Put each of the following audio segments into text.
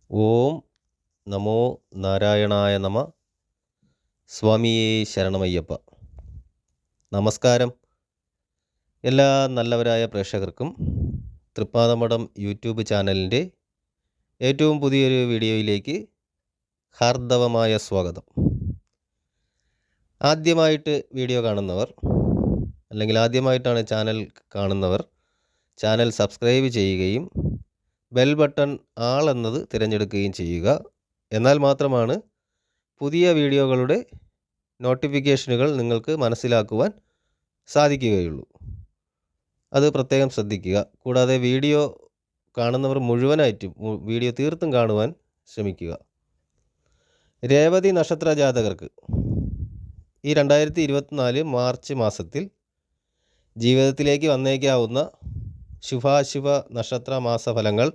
ഓം നമോ നാരായണായ നമ. സ്വാമിയേ ശരണമയ്യപ്പ. നമസ്കാരം. എല്ലാ നല്ലവരായ പ്രേക്ഷകർക്കും തൃപ്പാദമഠം യൂട്യൂബ് ചാനലിൻ്റെ ഏറ്റവും പുതിയൊരു വീഡിയോയിലേക്ക് ഹാർദവമായ സ്വാഗതം. ആദ്യമായിട്ട് വീഡിയോ കാണുന്നവർ അല്ലെങ്കിൽ ആദ്യമായിട്ടാണ് ചാനൽ കാണുന്നവർ ചാനൽ സബ്സ്ക്രൈബ് ചെയ്യുകയും ബെൽ ബട്ടൺ ആൾ എന്നത് തിരഞ്ഞെടുക്കുകയും ചെയ്യുക. എന്നാൽ മാത്രമാണ് പുതിയ വീഡിയോകളുടെ നോട്ടിഫിക്കേഷനുകൾ നിങ്ങൾക്ക് മനസ്സിലാക്കുവാൻ സാധിക്കുകയുള്ളൂ. അത് പ്രത്യേകം ശ്രദ്ധിക്കുക. കൂടാതെ വീഡിയോ കാണുന്നവർ മുഴുവനായിട്ടും വീഡിയോ തീർത്തും കാണുവാൻ ശ്രമിക്കുക. രേവതി നക്ഷത്ര ജാതകർക്ക് ഈ 2024 മാർച്ച് മാസത്തിൽ ജീവിതത്തിലേക്ക് വന്നേക്കാവുന്ന ശുഭാശുഭ നക്ഷത്ര മാസഫലങ്ങൾ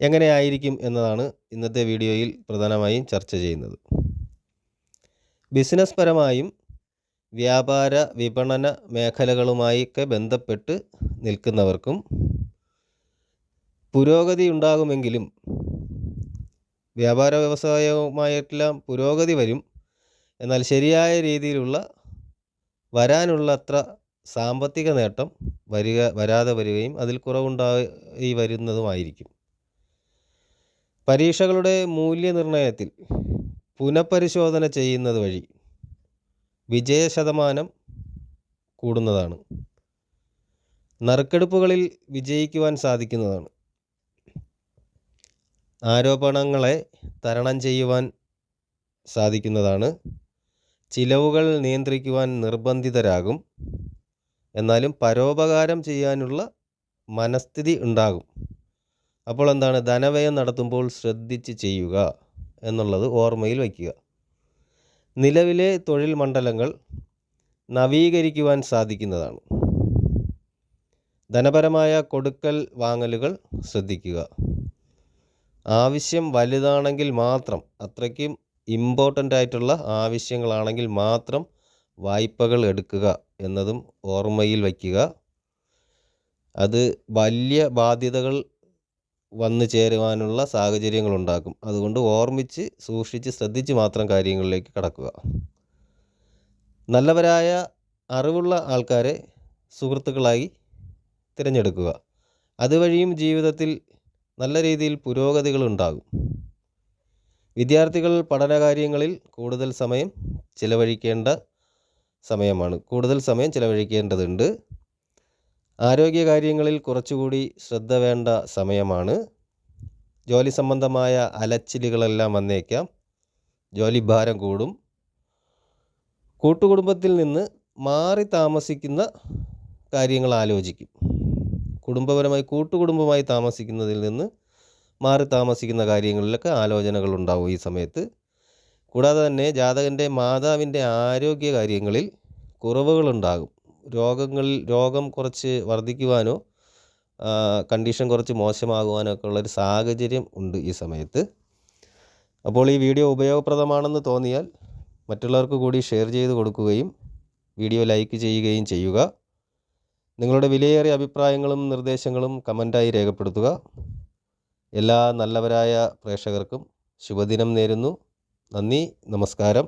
എങ്ങനെയായിരിക്കും എന്നതാണ് ഇന്നത്തെ വീഡിയോയിൽ പ്രധാനമായും ചർച്ച ചെയ്യുന്നത്. ബിസിനസ് പരമായും വ്യാപാര വിപണന മേഖലകളുമായൊക്കെ ബന്ധപ്പെട്ട് നിൽക്കുന്നവർക്കും പുരോഗതി ഉണ്ടാകുമെങ്കിലും വ്യാപാര വ്യവസായവുമായെല്ലാം പുരോഗതി വരും. എന്നാൽ ശരിയായ രീതിയിലുള്ള വരാനുള്ള അത്ര സാമ്പത്തിക നേട്ടം വരാതെ വരികയും അതിൽ കുറവുണ്ടായി വരുന്നതുമായിരിക്കും. പരീക്ഷകളുടെ മൂല്യനിർണ്ണയത്തിൽ പുനഃപരിശോധന ചെയ്യുന്നത് വഴി വിജയശതമാനം കൂടുന്നതാണ്. നറുക്കെടുപ്പുകളിൽ വിജയിക്കുവാൻ സാധിക്കുന്നതാണ്. ആരോപണങ്ങളെ തരണം ചെയ്യുവാൻ സാധിക്കുന്നതാണ്. ചിലവുകൾ നിയന്ത്രിക്കുവാൻ നിർബന്ധിതരാകും. എന്നാലും പരോപകാരം ചെയ്യാനുള്ള മനസ്ഥിതി ഉണ്ടാകും. അപ്പോൾ എന്താണ്, ധനവ്യയം നടത്തുമ്പോൾ ശ്രദ്ധിച്ച് ചെയ്യുക എന്നുള്ളത് ഓർമ്മയിൽ വയ്ക്കുക. നിലവിലെ തൊഴിൽ മണ്ഡലങ്ങൾ നവീകരിക്കുവാൻ സാധിക്കുന്നതാണ്. ധനപരമായ കൊടുക്കൽ വാങ്ങലുകൾ ശ്രദ്ധിക്കുക. ആവശ്യം വലുതാണെങ്കിൽ മാത്രം, അത്രയ്ക്കും ഇമ്പോർട്ടൻ്റ് ആയിട്ടുള്ള ആവശ്യങ്ങളാണെങ്കിൽ മാത്രം വായ്പകൾ എടുക്കുക എന്നതും ഓർമ്മയിൽ വയ്ക്കുക. അത് വലിയ ബാധ്യതകൾ വന്നു ചേരുവാനുള്ള സാഹചര്യങ്ങളുണ്ടാക്കും. അതുകൊണ്ട് ഓർമ്മിച്ച് സൂക്ഷിച്ച് ശ്രദ്ധിച്ച് മാത്രം കാര്യങ്ങളിലേക്ക് കടക്കുക. നല്ലവരായ അറിവുള്ള ആൾക്കാരെ സുഹൃത്തുക്കളായി തിരഞ്ഞെടുക്കുക. അതുവഴിയും ജീവിതത്തിൽ നല്ല രീതിയിൽ പുരോഗതികൾ ഉണ്ടാകും. വിദ്യാർത്ഥികൾ പഠനകാര്യങ്ങളിൽ കൂടുതൽ സമയം ചിലവഴിക്കേണ്ടതുണ്ട്. ആരോഗ്യകാര്യങ്ങളിൽ കുറച്ചുകൂടി ശ്രദ്ധ വേണ്ട സമയമാണ്. ജോലി സംബന്ധമായ അലച്ചിലുകളെല്ലാം വന്നേക്കാം. ജോലിഭാരം കൂടും. കൂട്ടുകുടുംബത്തിൽ നിന്ന് മാറി താമസിക്കുന്ന കാര്യങ്ങൾ ആലോചിക്കും. കൂട്ടുകുടുംബമായി താമസിക്കുന്നതിൽ നിന്ന് മാറി താമസിക്കുന്ന കാര്യങ്ങളിലൊക്കെ ആലോചനകൾ ഉണ്ടാവും ഈ സമയത്ത്. കൂടാതെ തന്നെ ജാതകൻ്റെ മാതാവിൻ്റെ ആരോഗ്യ കാര്യങ്ങളിൽ കുറവുകളുണ്ടാകും. രോഗം കുറച്ച് വർദ്ധിക്കുവാനോ കണ്ടീഷൻ കുറച്ച് മോശമാകുവാനോ ഒക്കെ ഉള്ളൊരു സാഹചര്യം ഉണ്ട് ഈ സമയത്ത്. അപ്പോൾ ഈ വീഡിയോ ഉപയോഗപ്രദമാണെന്ന് തോന്നിയാൽ മറ്റുള്ളവർക്ക് കൂടി ഷെയർ ചെയ്ത് കൊടുക്കുകയും വീഡിയോ ലൈക്ക് ചെയ്യുകയും ചെയ്യുക. നിങ്ങളുടെ വിലയേറിയ അഭിപ്രായങ്ങളും നിർദ്ദേശങ്ങളും കമൻറ്റായി രേഖപ്പെടുത്തുക. എല്ലാ നല്ലവരായ പ്രേക്ഷകർക്കും ശുഭദിനം നേരുന്നു. നന്ദി, നമസ്കാരം.